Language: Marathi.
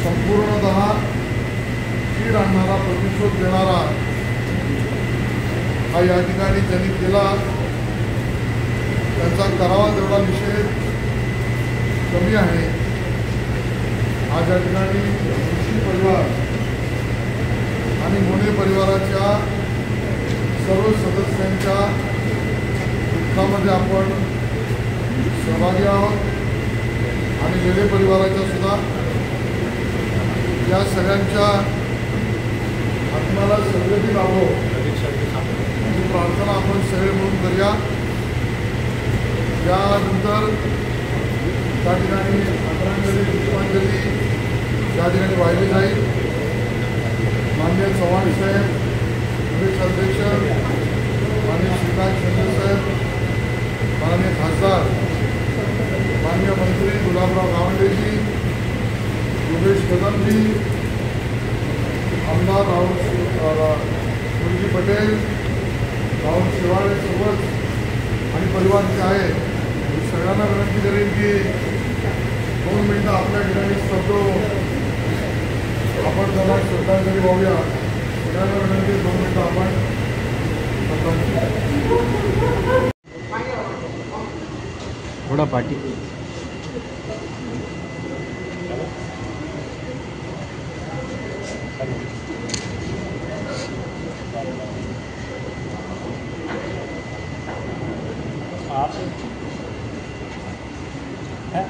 संपूर्णतः चीड आणणारा प्रतिशोध देणारा हा या ठिकाणी ज्यांनी केला त्यांचा करावा तेवढा निषेध कमी आहे। आज या ठिकाणी जोशी परिवार आणि मोने परिवाराच्या सर्व सदस्यांच्या दुःखामध्ये आपण सहभागी आहोत आणि वेले परिवाराच्या सुद्धा या सगळ्यांच्या आत्म्याला सद्गती लाभो ही प्रार्थना आपण सगळे म्हणून करूया। यानंतर त्या ठिकाणी आदरांजली पुष्पांजली या ठिकाणी वाहिली जाईल। माननीय चव्हाण साहेब, प्रदेश अध्यक्ष माननीय श्रीकांत शिंदे साहेब, माननीय खासदार माननीय मंत्री गुलाबराव गावंडेजी, योगेश कदमजी, आमदार राहुल पटेल, राहुल शेवाळे सोबत आणि परिवार जे आहे सगळ्यांना विनंती करेन की 2 मिनिटं आपल्या ठिकाणी शब्दो आपण त्याला श्रद्धांजली वाहूया। सगळ्यांना विनंती 2 मिनिटं आपण थोड़ा पार्टी आप है